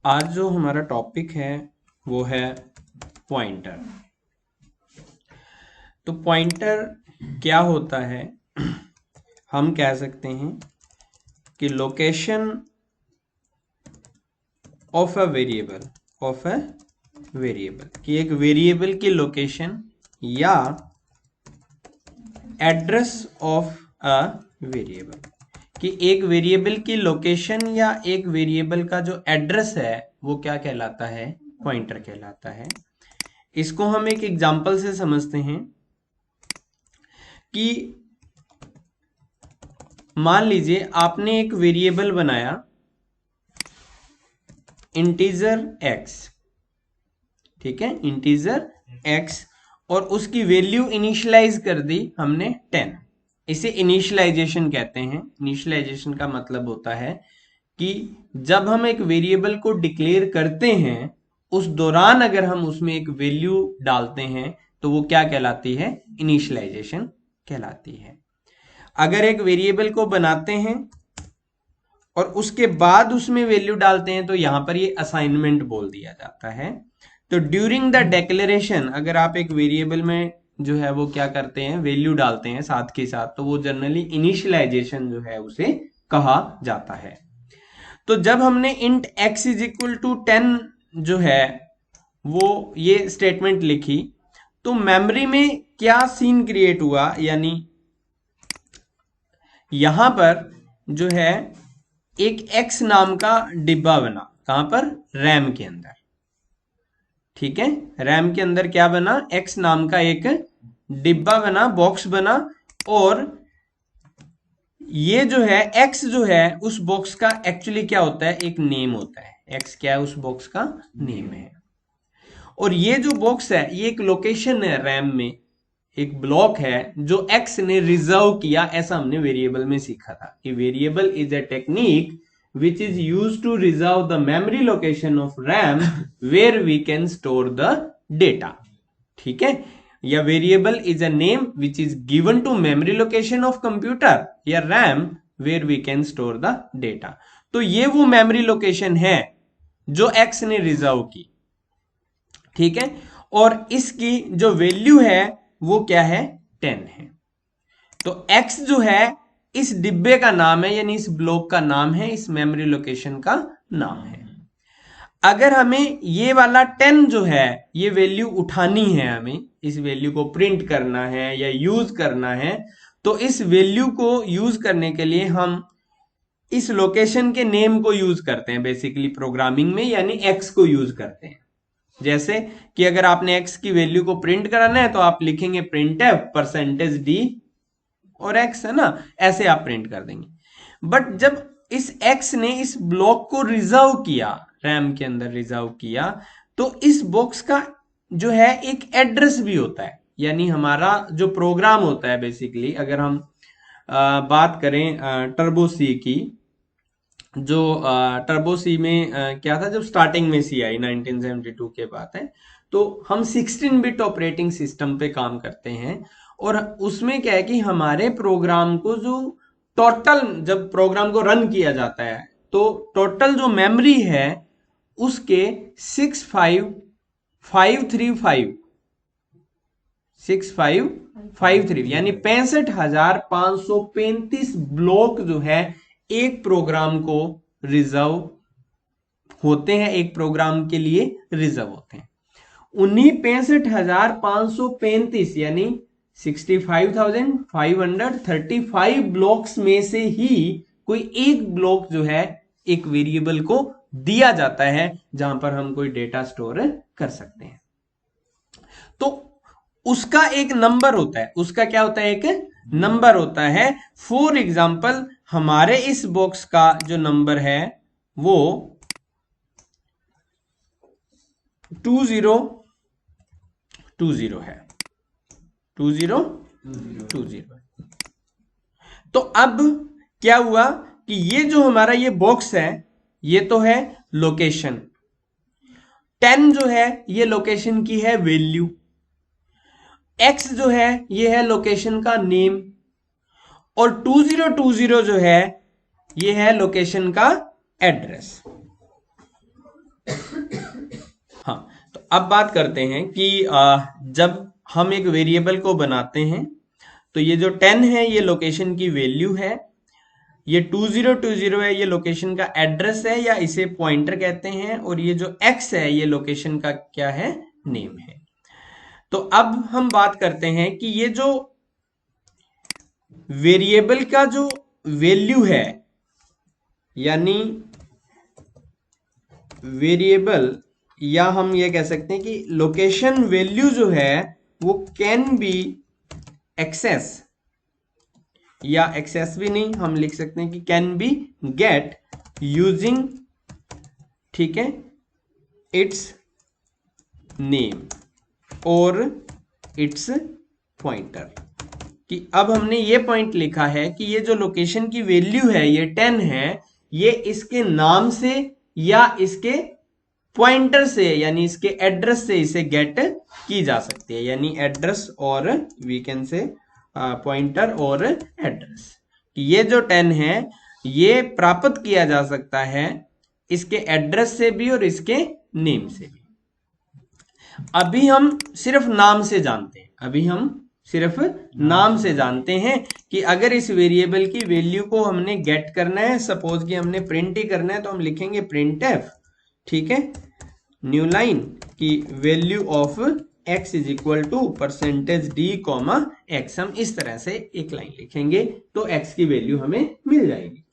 आज जो हमारा टॉपिक है वो है पॉइंटर। तो पॉइंटर क्या होता है, हम कह सकते हैं कि लोकेशन ऑफ अ वेरिएबल कि एक वेरिएबल की लोकेशन या एड्रेस ऑफ अ वेरिएबल कि एक वेरिएबल की लोकेशन या एक वेरिएबल का जो एड्रेस है वो क्या कहलाता है, पॉइंटर कहलाता है। इसको हम एक एग्जांपल से समझते हैं कि मान लीजिए आपने एक वेरिएबल बनाया इंटीजर x, ठीक है, इंटीजर x, और उसकी वैल्यू इनिशियलाइज कर दी हमने 10। इसे इनिशियलाइजेशन कहते हैं। इनिशियलाइजेशन का मतलब होता है कि जब हम एक वेरिएबल को डिक्लेयर करते हैं उस दौरान अगर हम उसमें एक वैल्यू डालते हैं तो वो क्या कहलाती है, इनिशियलाइजेशन कहलाती है। अगर एक वेरिएबल को बनाते हैं और उसके बाद उसमें वैल्यू डालते हैं तो यहां पर ये असाइनमेंट बोल दिया जाता है। तो ड्यूरिंग द डिक्लेरेशन अगर आप एक वेरिएबल में जो है वो क्या करते हैं, वैल्यू डालते हैं साथ के साथ, तो वो जनरली इनिशियलाइजेशन जो है उसे कहा जाता है। तो जब हमने int x is equal to 10 जो है वो ये स्टेटमेंट लिखी तो मेमोरी में क्या सीन क्रिएट हुआ, यानी यहां पर जो है एक x नाम का डिब्बा बना। कहां पर, रैम के अंदर, ठीक है, रैम के अंदर क्या बना, x नाम का एक डिब्बा बना, बॉक्स बना। और ये जो है x जो है उस बॉक्स का एक्चुअली क्या होता है, एक नेम होता है। x क्या है, उस बॉक्स का नेम है। और ये जो बॉक्स है ये एक लोकेशन है, रैम में एक ब्लॉक है जो x ने रिजर्व किया। ऐसा हमने वेरिएबल में सीखा था कि variable is a technique which is used to reserve the memory location of RAM where we can store the data, ठीक है। या variable is a name which is given to memory location of computer या RAM where we can store the data। तो ये वो memory location है जो x ने रिजर्व की, ठीक है। और इसकी जो वैल्यू है वो क्या है, 10 है। तो x जो है इस डिब्बे का नाम है, यानी इस ब्लॉक का नाम है, इस मेमोरी लोकेशन का नाम है। अगर हमें ये वाला 10 जो है ये वैल्यू उठानी है, हमें इस वैल्यू को प्रिंट करना है या यूज करना है, तो इस वैल्यू को यूज करने के लिए हम इस लोकेशन के नेम को यूज करते हैं बेसिकली प्रोग्रामिंग में, यानी x को यूज करते हैं। जैसे कि अगर आपने x की वैल्यू को प्रिंट कराना है तो आप लिखेंगे printf %d और x, है ना, ऐसे आप प्रिंट कर देंगे। बट जब इस x ने इस ब्लॉक को रिजर्व किया, रैम के अंदर रिजर्व किया, तो इस बॉक्स का जो है एक एड्रेस भी होता है। यानी हमारा जो प्रोग्राम होता है बेसिकली, अगर हम बात करें टर्बो सी की, जो टर्बो सी में क्या था, जब स्टार्टिंग में सी आई 1972 के बाद है, तो हम 16 बिट ऑपरेटिंग सिस्टम पे काम करते हैं। और उसमें क्या है कि हमारे प्रोग्राम को जो टोटल, जब प्रोग्राम को रन किया जाता है तो टोटल जो मेमोरी है उसके 6553 यानी 65,535 ब्लॉक जो है एक प्रोग्राम को रिजर्व होते हैं, एक प्रोग्राम के लिए रिजर्व होते हैं। उन्हीं 65,535 यानी 65,535 ब्लॉक्स में से ही कोई एक ब्लॉक जो है एक वेरिएबल को दिया जाता है जहां पर हम कोई डेटा स्टोर कर सकते हैं। तो उसका एक नंबर होता है, उसका क्या होता है, एक नंबर होता है। फॉर एग्जाम्पल हमारे इस बॉक्स का जो नंबर है वो 2020 है, 2020। तो अब क्या हुआ कि ये जो हमारा ये बॉक्स है ये तो है लोकेशन, 10 जो है ये लोकेशन की है वैल्यू, x जो है ये है लोकेशन का नेम, और 2020 जो है ये है लोकेशन का एड्रेस। हाँ, तो अब बात करते हैं कि जब हम एक वेरिएबल को बनाते हैं तो ये जो 10 है ये लोकेशन की वैल्यू है, ये 2020 है ये लोकेशन का एड्रेस है या इसे पॉइंटर कहते हैं, और ये जो x है ये लोकेशन का क्या है, नेम है। तो अब हम बात करते हैं कि ये जो वेरिएबल का जो वैल्यू है, यानी वेरिएबल, या हम ये कह सकते हैं कि लोकेशन वैल्यू जो है वो कैन बी एक्सेस, या एक्सेस भी नहीं, हम लिख सकते हैं कि कैन बी गेट यूजिंग, ठीक है, इट्स नेम और इट्स पॉइंटर। कि अब हमने ये पॉइंट लिखा है कि ये जो लोकेशन की वैल्यू है ये 10 है, ये इसके नाम से या इसके पॉइंटर से यानी इसके एड्रेस से इसे गेट की जा सकती है, यानी एड्रेस और वी कैन से पॉइंटर और एड्रेस। ये जो 10 है ये प्राप्त किया जा सकता है इसके एड्रेस से भी और इसके नेम से भी। अभी हम सिर्फ नाम से जानते हैं, अभी हम सिर्फ नाम से जानते हैं कि अगर इस वेरिएबल की वैल्यू को हमने गेट करना है, सपोज कि हमने प्रिंट ही करना है, तो हम लिखेंगे प्रिंट एफ, ठीक है, न्यू लाइन की value of x is equal to percentage d comma x। हम इस तरह से एक लाइन लिखेंगे तो x की वैल्यू हमें मिल जाएगी।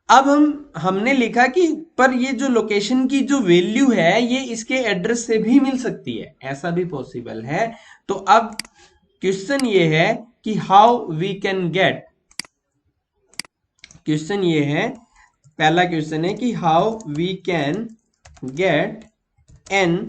अब हमने लिखा कि पर ये जो लोकेशन की जो वैल्यू है ये इसके एड्रेस से भी मिल सकती है, ऐसा भी पॉसिबल है। तो अब क्वेश्चन ये है कि how we can get, question ये है, पहला क्वेश्चन है कि how we can get an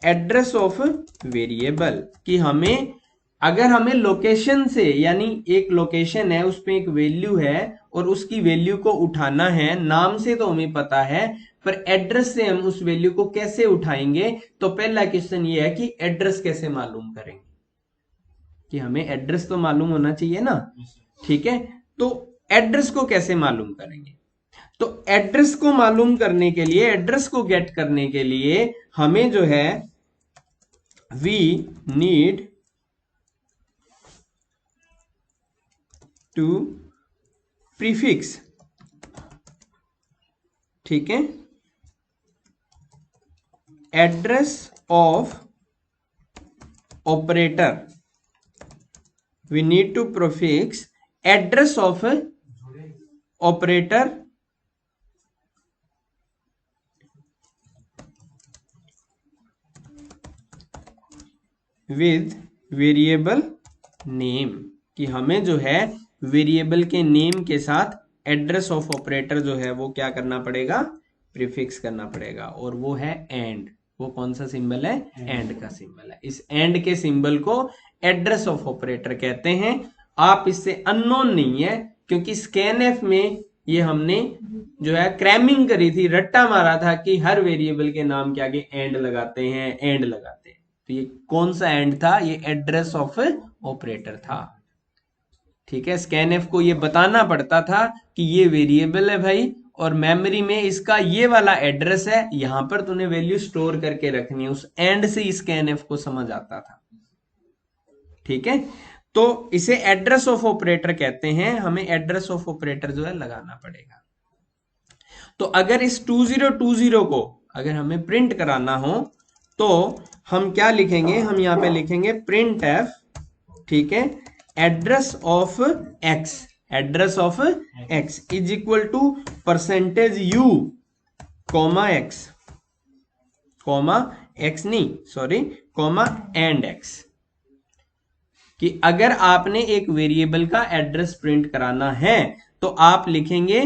address of variable, कि हमें अगर हमें लोकेशन से, यानी एक लोकेशन है उस पर एक वैल्यू है और उसकी वैल्यू को उठाना है, नाम से तो हमें पता है पर एड्रेस से हम उस वैल्यू को कैसे उठाएंगे। तो पहला क्वेश्चन ये है कि एड्रेस कैसे मालूम करेंगे, कि हमें एड्रेस तो मालूम होना चाहिए ना, ठीक है, तो एड्रेस को कैसे मालूम करेंगे। तो एड्रेस को मालूम करने के लिए, एड्रेस को गेट करने के लिए हमें जो है वी नीड टू प्रीफिक्स, ठीक है, address of operator, we need to prefix address of operator with variable name, कि हमें जो है वेरिएबल के नेम के साथ एड्रेस ऑफ ऑपरेटर जो है वो क्या करना पड़ेगा, प्रीफिक्स करना पड़ेगा, और वो है एंड। वो कौन सा सिंबल है, एंड का सिंबल है। इस एंड के सिंबल को एड्रेस ऑफ ऑपरेटर कहते हैं। आप इससे अननोन नहीं है, क्योंकि स्कैनएफ में ये हमने जो है क्रैमिंग करी थी, रट्टा मारा था कि हर वेरिएबल के नाम के आगे एंड लगाते हैं, एंड लगाते हैं। तो ये कौन सा एंड था, ये एड्रेस ऑफ ऑपरेटर था, ठीक है। स्कैनएफ को ये बताना पड़ता था कि ये वेरिएबल है भाई, और मेमोरी में इसका ये वाला एड्रेस है, यहां पर तूने वैल्यू स्टोर करके रखनी है। उस एंड से स्कैनएफ को समझ आता था, ठीक है। तो इसे एड्रेस ऑफ ऑपरेटर कहते हैं, हमें एड्रेस ऑफ ऑपरेटर जो है लगाना पड़ेगा। तो अगर इस 2020 को अगर हमें प्रिंट कराना हो तो हम क्या लिखेंगे, हम यहां पे लिखेंगे प्रिंट एफ, ठीक है, address of x, address of x is equal to percentage u comma x, comma x नहीं सॉरी, कॉमा एंड एक्स। कि अगर आपने एक वेरिएबल का एड्रेस प्रिंट कराना है तो आप लिखेंगे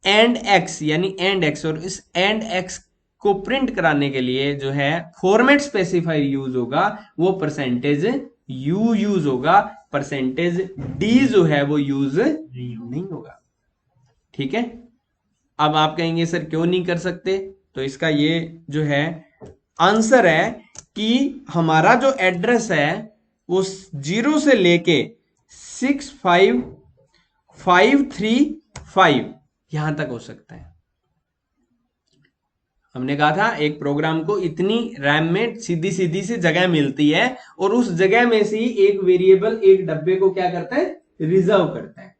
एंड एक्स, यानी एंड एक्स, और इस एंड एक्स को प्रिंट कराने के लिए जो है फॉर्मेट स्पेसिफायर यूज होगा, वो परसेंटेज यू यूज होगा, परसेंटेज डी जो है वो यूज नहीं होगा, ठीक है। अब आप कहेंगे सर क्यों नहीं कर सकते, तो इसका ये जो है आंसर है कि हमारा जो एड्रेस है वो 0 से लेके 65535 यहां तक हो सकता है, हमने कहा था एक प्रोग्राम को इतनी रैम में सीधी सीधी सी जगह मिलती है और उस जगह में से ही एक वेरिएबल एक डब्बे को क्या करता है, रिजर्व करता है।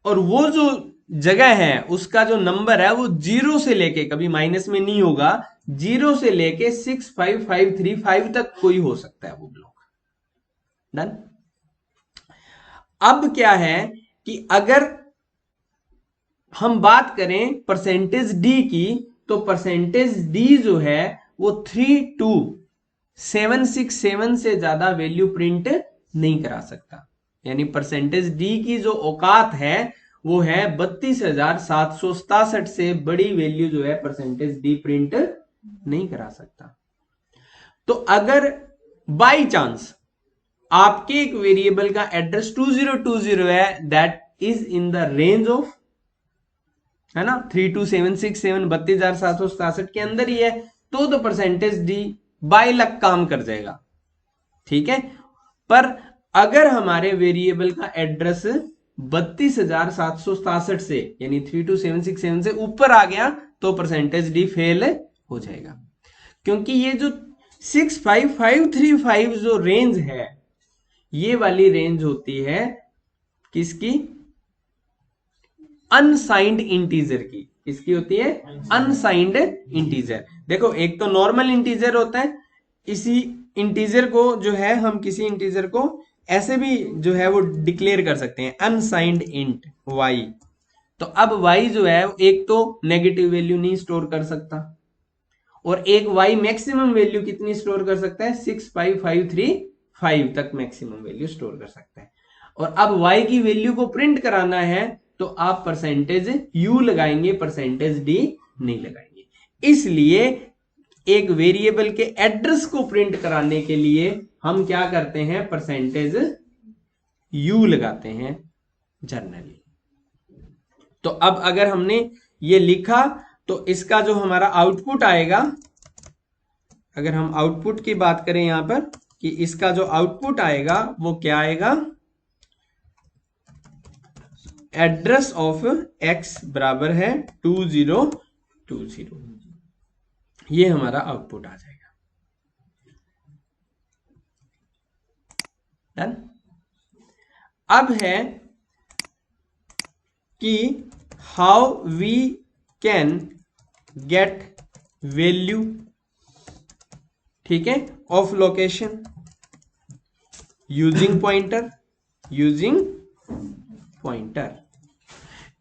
और वो जो जगह है उसका जो नंबर है वो 0 से लेके, कभी माइनस में नहीं होगा, 0 से लेके 65535 तक कोई हो सकता है वो ब्लॉक। डन। अब क्या है कि अगर हम बात करें परसेंटेज डी की, तो परसेंटेज डी जो है वो 32767 से ज्यादा वैल्यू प्रिंट नहीं करा सकता। यानी परसेंटेज डी की जो औकात है वो है 32,767 से बड़ी वैल्यू जो है परसेंटेज डी प्रिंट नहीं करा सकता। तो अगर बाई चांस आपके एक वेरिएबल का एड्रेस 2020 है, that is in the range of, है ना, 32767 32,767 के अंदर ही है, तो परसेंटेज डी बाय लक काम कर जाएगा। ठीक है। पर अगर हमारे वेरिएबल का एड्रेस 32,767 से यानी 32767 से ऊपर आ गया तो परसेंटेज डी फेल हो जाएगा। क्योंकि ये जो 65535 जो रेंज है, ये वाली रेंज होती है किसकी, अनसाइंड इंटीजर की। किसकी होती है, अनसाइंड इंटीजर। देखो एक तो नॉर्मल इंटीजर होता है, इसी इंटीजर को जो है हम किसी इंटीजर को ऐसे भी जो है वो डिक्लेयर कर सकते हैं, अनसाइंड इंट y। तो अब y जो है एक तो नेगेटिव वैल्यू नहीं स्टोर कर सकता, और एक y मैक्सिमम वैल्यू कितनी स्टोर कर सकता है, 65535 तक मैक्सिमम वैल्यू स्टोर कर सकता है। और अब y की वैल्यू को प्रिंट कराना है तो आप परसेंटेज u लगाएंगे, परसेंटेज d नहीं लगाएंगे। इसलिए एक वेरिएबल के एड्रेस को प्रिंट कराने के लिए हम क्या करते हैं, परसेंटेज u लगाते हैं जनरली। तो अब अगर हमने ये लिखा तो इसका जो हमारा आउटपुट आएगा, अगर हम आउटपुट की बात करें यहां पर कि इसका जो आउटपुट आएगा वो क्या आएगा, एड्रेस ऑफ x बराबर है 2020, ये हमारा आउटपुट आ जाएगा। डन। अब है कि how we can get value, ठीक है, of location using pointer, using pointer,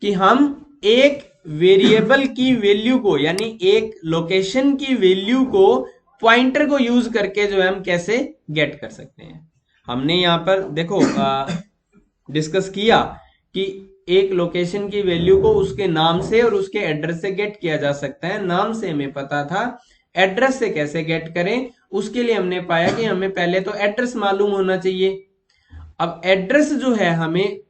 कि हम एक वेरिएबल की वैल्यू को यानी एक लोकेशन की वैल्यू को पॉइंटर को यूज करके जो है हम कैसे गेट कर सकते हैं। हमने यहां पर देखो डिस्कस किया कि एक लोकेशन की वैल्यू को उसके नाम से और उसके एड्रेस से गेट किया जा सकता है। नाम से हमें पता था, एड्रेस से कैसे गेट करें उसके लिए हमने पाया कि हमें पहले तो एड्रेस मालूम होना चाहिए। अब एड्रेस जो है हमें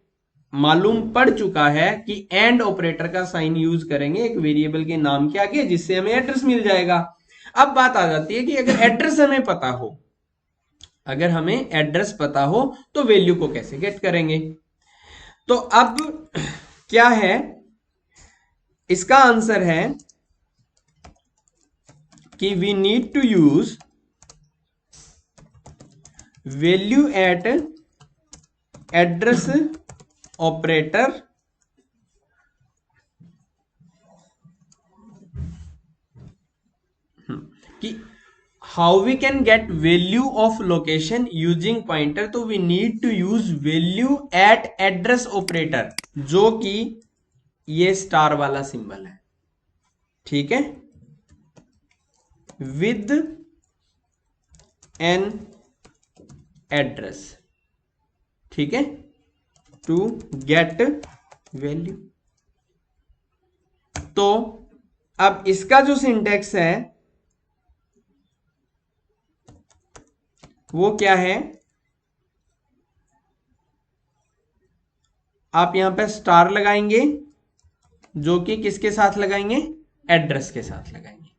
मालूम पड़ चुका है कि एंड ऑपरेटर का साइन यूज करेंगे एक वेरिएबल के नाम के आगे, जिससे हमें एड्रेस मिल जाएगा। अब बात आ जाती है कि अगर एड्रेस हमें पता हो, अगर हमें एड्रेस पता हो तो वैल्यू को कैसे गेट करेंगे। तो अब क्या है, इसका आंसर है कि we need to use value at address operator कि how we can get value of location using pointer, तो we need to use value at address operator, जो कि ये स्टार वाला सिंबल है, ठीक है, विद एन एड्रेस, ठीक है, टू गेट वैल्यू। तो अब इसका जो सिंटेक्स है वो क्या है, आप यहां पे स्टार लगाएंगे, जो कि किसके साथ लगाएंगे, एड्रेस के साथ लगाएंगे।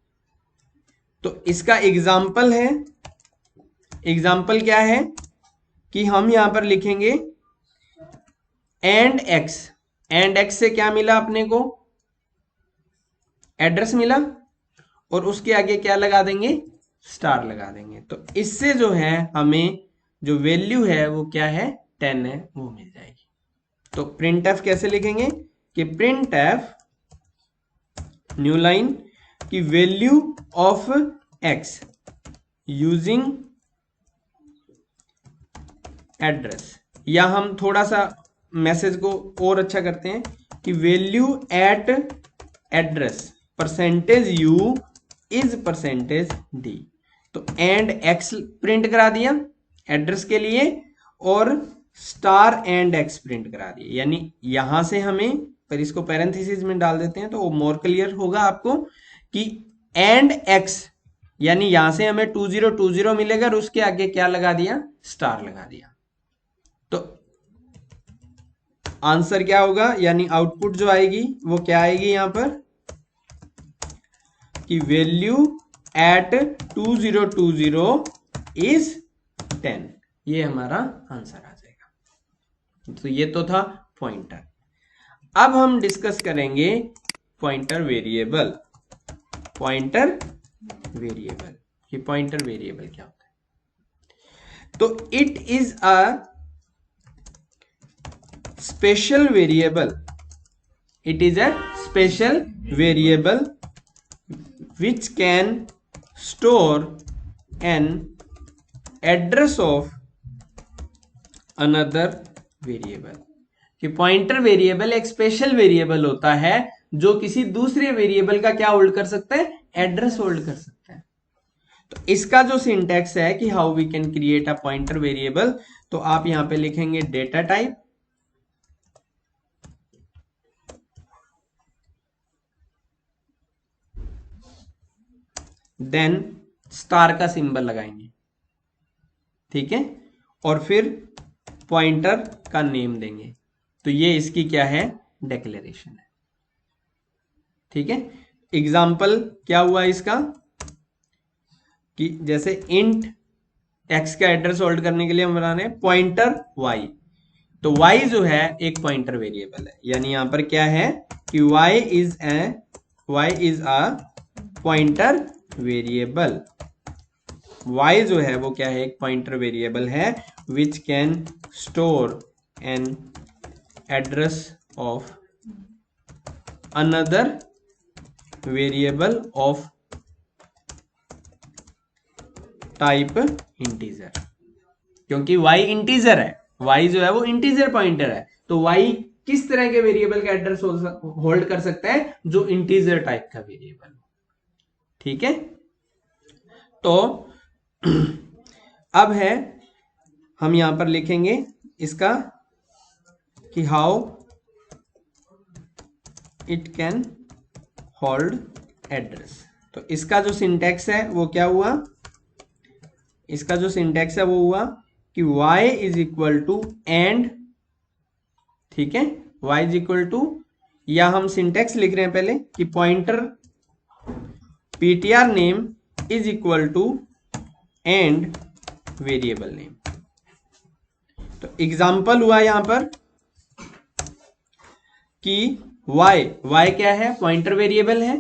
तो इसका एग्जाम्पल है, एग्जाम्पल क्या है कि हम यहां पर लिखेंगे एंड एक्स, एंड एक्स से क्या मिला अपने को, एड्रेस मिला, और उसके आगे क्या लगा देंगे, स्टार लगा देंगे। तो इससे जो है हमें जो वैल्यू है वो क्या है, 10 है, वो मिल जाएगी। तो प्रिंट एफ कैसे लिखेंगे कि प्रिंट एफ न्यू लाइन की value of x using address, या हम थोड़ा सा मैसेज को और अच्छा करते हैं कि value at address percentage you is percentage D. तो एंड एक्स प्रिंट करा दिया एड्रेस के लिए और स्टार एंड एक्स प्रिंट करा दिया, यानी यहां से हमें, पर इसको पैरेंथेसिस में डाल देते हैं तो वो मोर क्लियर होगा आपको कि एंड एक्स, यानी यहां से हमें 2020 मिलेगा और उसके आगे क्या लगा दिया, स्टार लगा दिया। तो आंसर क्या होगा, यानी आउटपुट जो आएगी वो क्या आएगी यहां पर कि वैल्यू एट 2020 इज 10, ये हमारा आंसर आ जाएगा। तो ये तो था पॉइंटर। अब हम डिस्कस करेंगे पॉइंटर वेरिएबल। पॉइंटर वेरिएबल, ये पॉइंटर वेरिएबल क्या होता है, तो it is a special variable, it is a special variable which can store an address of another variable। कि पॉइंटर वेरिएबल एक स्पेशल वेरिएबल होता है जो किसी दूसरे वेरिएबल का क्या होल्ड कर सकता है, एड्रेस होल्ड कर सकता है। तो इसका जो सिंटैक्स है कि how we can create a pointer variable, तो आप यहां पे लिखेंगे डेटा टाइप, देन स्टार का सिंबल लगाएंगे, ठीक है, और फिर पॉइंटर का नेम देंगे। तो ये इसकी क्या है, डिक्लेरेशन है, ठीक है। एग्जाम्पल क्या हुआ इसका कि जैसे इंट एक्स का एड्रेस होल्ड करने के लिए हम बना रहे हैं पॉइंटर वाई, तो y जो है एक पॉइंटर वेरिएबल है, यानी यहां पर क्या है कि y is a pointer variable. y जो है वो क्या है, एक पॉइंटर वेरिएबल है which can store N address of another variable of type integer. क्योंकि y इंटीजर है, y जो है वो इंटीजर पॉइंटर है, तो y किस तरह के वेरिएबल का एड्रेस होल्ड कर सकता है, जो इंटीजर टाइप का वेरिएबल, ठीक है। तो अब है हम यहां पर लिखेंगे इसका कि how it can hold address. तो इसका जो सिंटैक्स है वो क्या हुआ, इसका जो सिंटैक्स है वो हुआ कि y is equal to and, ठीक है, y इज इक्वल टू, या हम सिंटैक्स लिख रहे हैं पहले कि pointer ptr name is equal to and variable name. तो एग्जाम्पल हुआ यहां पर कि y क्या है, पॉइंटर वेरिएबल है,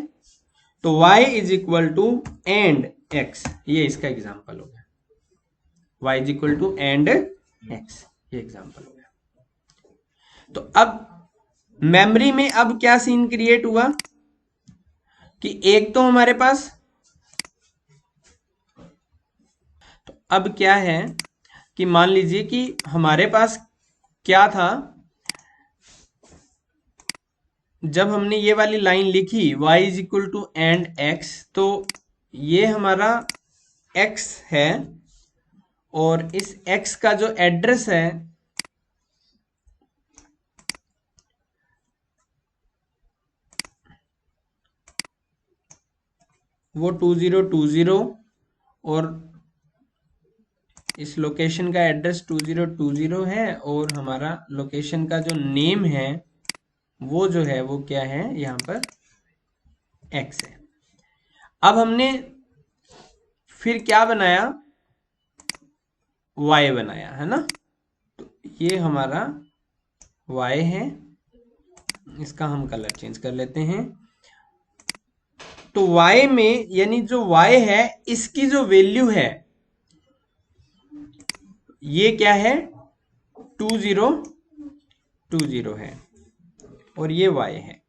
तो y is equal to and x, ये इसका एग्जाम्पल हो गया, y is equal to and x, ये एग्जाम्पल हो गया। तो अब मेमोरी में अब क्या सीन क्रिएट हुआ कि एक तो हमारे पास, तो अब क्या है कि मान लीजिए कि हमारे पास क्या था, जब हमने ये वाली लाइन लिखी y is equal to and x, तो ये हमारा x है और इस x का जो एड्रेस है वो 2020 और इस लोकेशन का एड्रेस 2020 है और हमारा लोकेशन का जो नेम है वो जो है वो क्या है यहां पर x है। अब हमने फिर क्या बनाया, y बनाया है ना, तो ये हमारा y है, इसका हम कलर चेंज कर लेते हैं, तो y में यानी जो y है इसकी जो वैल्यू है ये क्या है 2020 है और ये y है।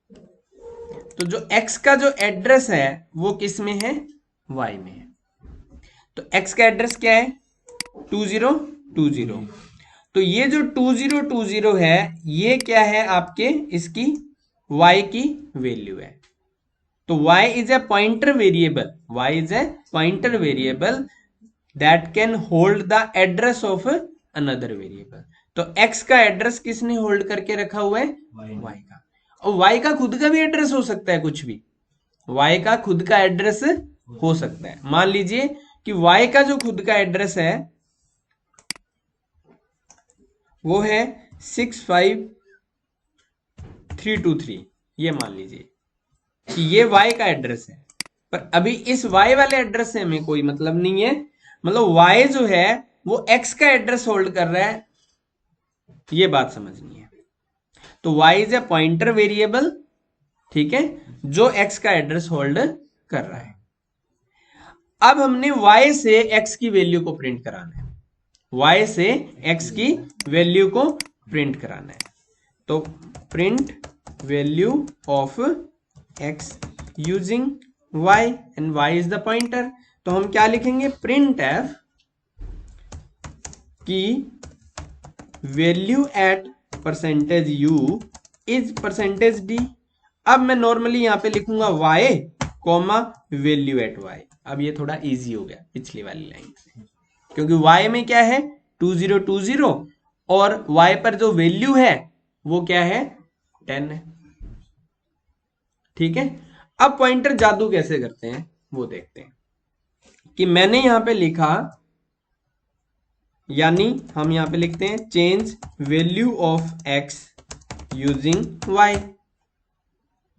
तो जो x का जो एड्रेस है वो किस में है y में है। तो x का एड्रेस क्या है 2020। तो ये जो 2020 है ये क्या है आपके इसकी y की वैल्यू है। तो y is a pointer variable, y is a pointer variable that can hold the address of another variable. तो x का एड्रेस किसने होल्ड करके रखा हुआ है y का। और y का खुद का भी एड्रेस हो सकता है, कुछ भी y का खुद का एड्रेस हो सकता है। मान लीजिए कि y का जो खुद का एड्रेस है वो है 65323। ये मान लीजिए कि ये y का एड्रेस है, पर अभी इस y वाले एड्रेस से हमें कोई मतलब नहीं है। मतलब y जो है वो x का एड्रेस होल्ड कर रहा है, ये बात समझनी है। तो y is a pointer variable, ठीक है, जो x का एड्रेस होल्ड कर रहा है। अब हमने y से x की वैल्यू को प्रिंट कराना है, y से x की वैल्यू को प्रिंट कराना है। तो print value of x using y and y is the pointer. तो हम क्या लिखेंगे प्रिंट एफ की value at percentage u is percentage d। अब मैं नॉर्मली यहां पे लिखूंगा y comma value at y। अब ये थोड़ा इजी हो गया पिछली वाली लाइन से, क्योंकि y में क्या है 2020 और y पर जो वैल्यू है वो क्या है 10 है, ठीक है। अब पॉइंटर जादू कैसे करते हैं वो देखते हैं। कि मैंने यहां पे लिखा, यानी हम यहां पे लिखते हैं change value of x using y।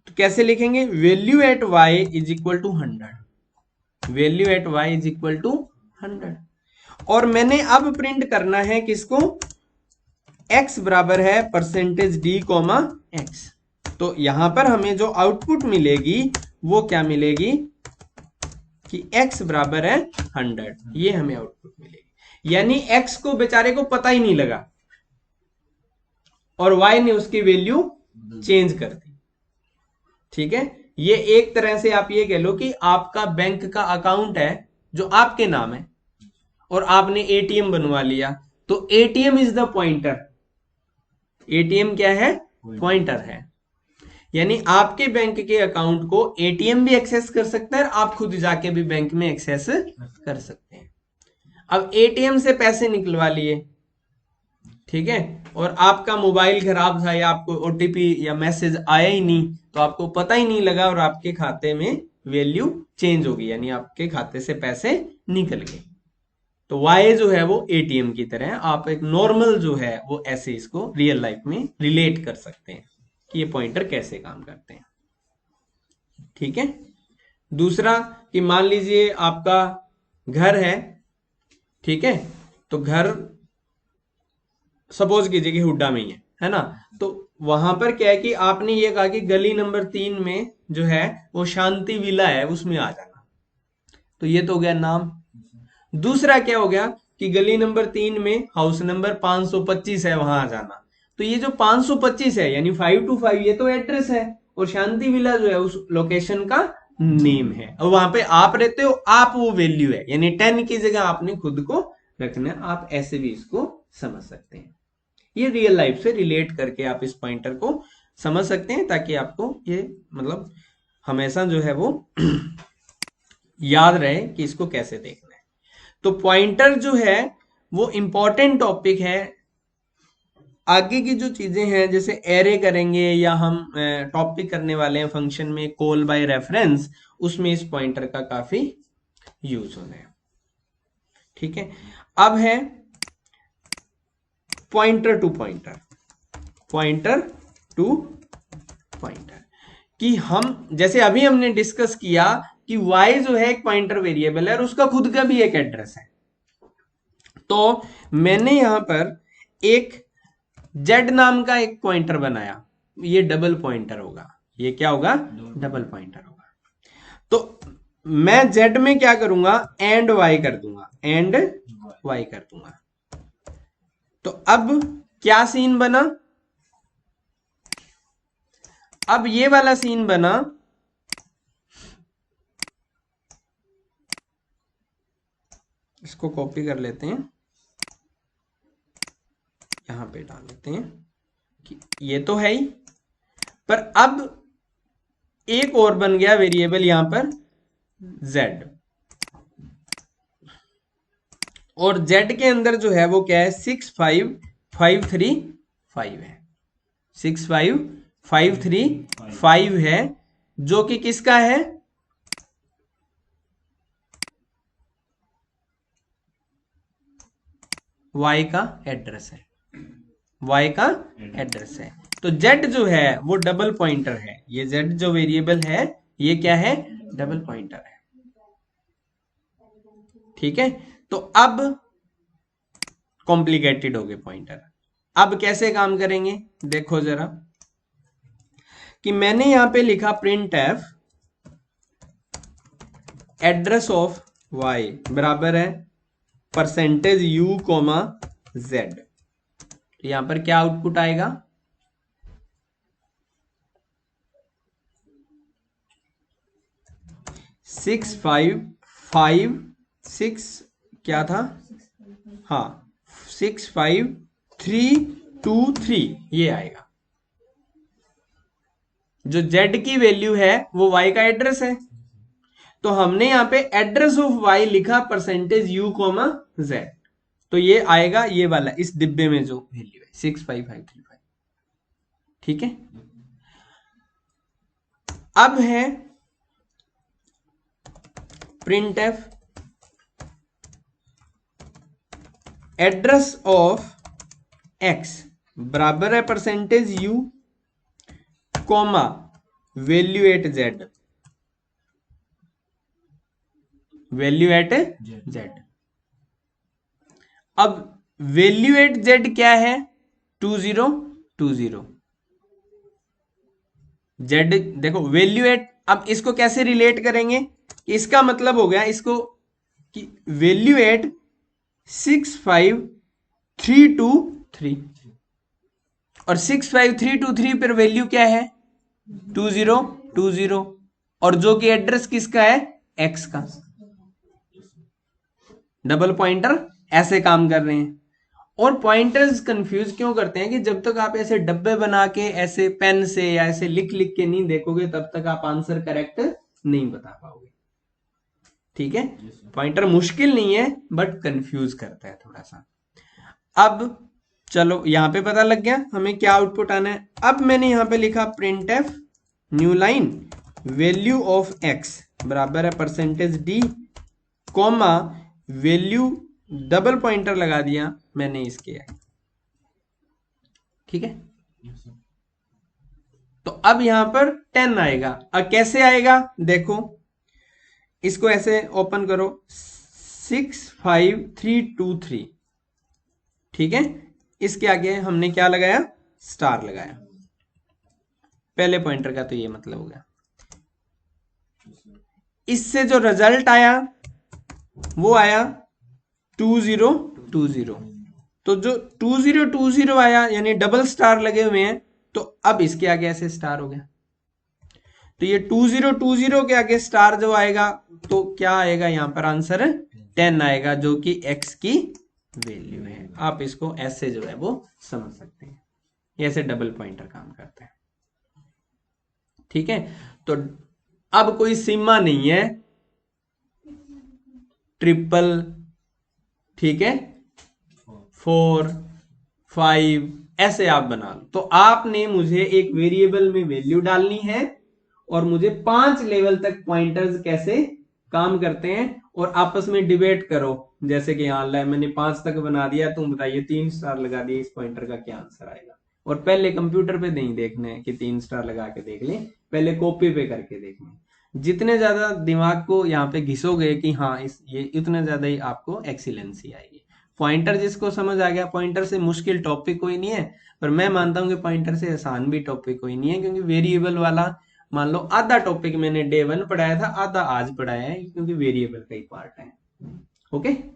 तो कैसे लिखेंगे value at y is equal to 100, value at y is equal to 100। और मैंने अब प्रिंट करना है किसको, x बराबर है परसेंटेज d कॉमा x। तो यहां पर हमें जो आउटपुट मिलेगी वो क्या मिलेगी कि x बराबर है 100, ये हमें आउटपुट मिलेगी। यानी x को बेचारे को पता ही नहीं लगा और y ने उसकी वैल्यू चेंज कर दी, ठीक है। ये एक तरह से आप ये कह लो कि आपका बैंक का अकाउंट है जो आपके नाम है और आपने एटीएम बनवा लिया। तो ATM is the pointer, ATM क्या है पॉइंटर है। यानी आपके बैंक के अकाउंट को एटीएम भी एक्सेस कर सकता है और आप खुद जाके भी बैंक में एक्सेस कर सकते हैं। अब एटीएम से पैसे निकलवा लिए, ठीक है, और आपका मोबाइल खराब था या आपको ओटीपी या मैसेज आया ही नहीं, तो आपको पता ही नहीं लगा और आपके खाते में वैल्यू चेंज हो गई, यानी आपके खाते से पैसे निकल गए। तो वाई जो है वो एटीएम की तरह है। आप एक नॉर्मल जो है वो ऐसे इसको रियल लाइफ में रिलेट कर सकते हैं कि ये पॉइंटर कैसे काम करते हैं, ठीक है। दूसरा कि मान लीजिए आपका घर है, ठीक है, तो घर सपोज कीजिए कि हुड्डा में ही है ना। तो वहां पर क्या है कि आपने ये कहा कि गली नंबर 3 में जो है वो शांति विला है उसमें आ जाना, तो ये तो हो गया नाम। दूसरा क्या हो गया कि गली नंबर 3 में हाउस नंबर 525 है वहां आ जाना। तो ये जो 525 है यानी 525 ये तो एड्रेस है और शांति विला जो है उस लोकेशन का नेम है, और वहां पे आप रहते हो, आप वो वैल्यू है, यानी 10 की जगह आपने खुद को रखना है। आप ऐसे भी इसको समझ सकते हैं। ये रियल लाइफ से रिलेट करके आप इस पॉइंटर को समझ सकते हैं ताकि आपको ये मतलब हमेशा जो है वो याद रहे कि इसको कैसे देखना है। तो पॉइंटर जो है वो इंपॉर्टेंट टॉपिक है। आगे की जो चीजें हैं जैसे एरे करेंगे या हम टॉपिक करने वाले हैं फंक्शन में कॉल बाय रेफरेंस, उसमें इस पॉइंटर का काफी यूज होना है, ठीक है। अब है pointer to pointer, pointer to pointer कि हम जैसे अभी हमने डिस्कस किया कि y जो है एक पॉइंटर वेरिएबल है और उसका खुद का भी एक एड्रेस है। तो मैंने यहां पर एक z नाम का एक पॉइंटर बनाया, ये डबल पॉइंटर होगा, ये क्या होगा डबल पॉइंटर होगा। तो मैं z में क्या करूंगा, एंड y कर दूंगा, एंड y कर दूंगा। तो अब क्या सीन बना, अब ये वाला सीन बना, इसको कॉपी कर लेते हैं, यहां पे डाल लेते हैं कि ये तो है ही, पर अब एक और बन गया वेरिएबल यहां पर z, और z के अंदर जो है वो क्या है, 65535 है, 65535 है, जो कि किसका है, y का एड्रेस है, y का एड्रेस है। तो z जो है वो डबल पॉइंटर है, ये z जो वेरिएबल है ये क्या है, डबल पॉइंटर है। ठीक है, तो अब कॉम्प्लिकेटेड हो गए पॉइंटर। अब कैसे काम करेंगे, देखो जरा, कि मैंने यहां पे लिखा print F address of y बराबर है परसेंटेज u कोमा z, यहां पर क्या आउटपुट आएगा, 6556 क्या था, हाँ 65323 ये आएगा। जो z की वैल्यू है वो y का एड्रेस है, तो हमने यहां पे एड्रेस ऑफ y लिखा परसेंटेज u कोमा z, तो ये आएगा ये वाला इस डिब्बे में जो वैल्यू है 65535। ठीक है, अब है printf address of x बराबर है percentage u comma value at z, value at z। अब वैल्यू एट z क्या है, 2020 z, देखो वैल्यू एट, अब इसको कैसे रिलेट करेंगे, इसका मतलब हो गया इसको कि वैल्यू एट 65323 और 65323 पर वैल्यू क्या है 2020, और जो कि एड्रेस किसका है x का, डबल पॉइंटर ऐसे काम कर रहे हैं। और पॉइंटर्स कंफ्यूज क्यों करते हैं कि जब तक आप ऐसे डब्बे बना के ऐसे पेन से या ऐसे लिख लिख के नहीं देखोगे तब तक आप आंसर करेक्ट नहीं बता पाओगे। ठीक है, पॉइंटर मुश्किल नहीं है बट कंफ्यूज करता है थोड़ा सा। अब चलो यहां पे पता लग गया हमें क्या आउटपुट आना है। अब मैंने यहां पे लिखा print F new line value of x बराबर है percentage D comma value double pointer लगा दिया मैंने इसके। ठीक है, तो अब यहां पर 10 आएगा। अब कैसे आएगा देखो, इसको ऐसे ओपन करो 65323। ठीक है, इसके आगे हमने क्या लगाया, स्टार लगाया, पहले पॉइंटर का तो ये मतलब हो गया। इससे जो रिजल्ट आया वो आया 2020, तो जो 2020 आया यानी डबल स्टार लगे हुए हैं, तो अब इसके आगे ऐसे स्टार हो गया। तो ये 2020 के आगे स्टार जो आएगा तो क्या आएगा यहां पर आंसर 10 आएगा, जो कि x की वैल्यू है। आप इसको ऐसे जो है वो समझ सकते हैं, ऐसे डबल पॉइंटर काम करते हैं। ठीक है, तो अब कोई सीमा नहीं है ट्रिपल, ठीक है 4 5 ऐसे आप बना लो। तो आपने मुझे एक वेरिएबल में वैल्यू डालनी है और मुझे 5 लेवल तक पॉइंटर्स कैसे काम करते हैं और आपस में डिबेट करो। जैसे कि यहां मैंने 5 तक बना दिया, तुम बताइए 3 स्टार लगा दिए, इस पॉइंटर का क्या आंसर आएगा। और पहले कंप्यूटर पे नहीं देखना है कि 3 स्टार लगा के देख लें, पहले कॉपी पे करके देखना है। जितने ज्यादा दिमाग को यहाँ पे घिसोगे कि हाँ ये इतने ज्यादा ही आपको एक्सीलेंसी आएगी। पॉइंटर जिसको समझ आ गया, पॉइंटर से मुश्किल टॉपिक कोई नहीं है, पर मैं मानता हूँ कि पॉइंटर से आसान भी टॉपिक कोई नहीं है, क्योंकि वेरिएबल वाला मान लो आधा टॉपिक मैंने डे 1 पढ़ाया था, आधा आज पढ़ाया है, क्योंकि वेरिएबल का ही पार्ट है। ओके।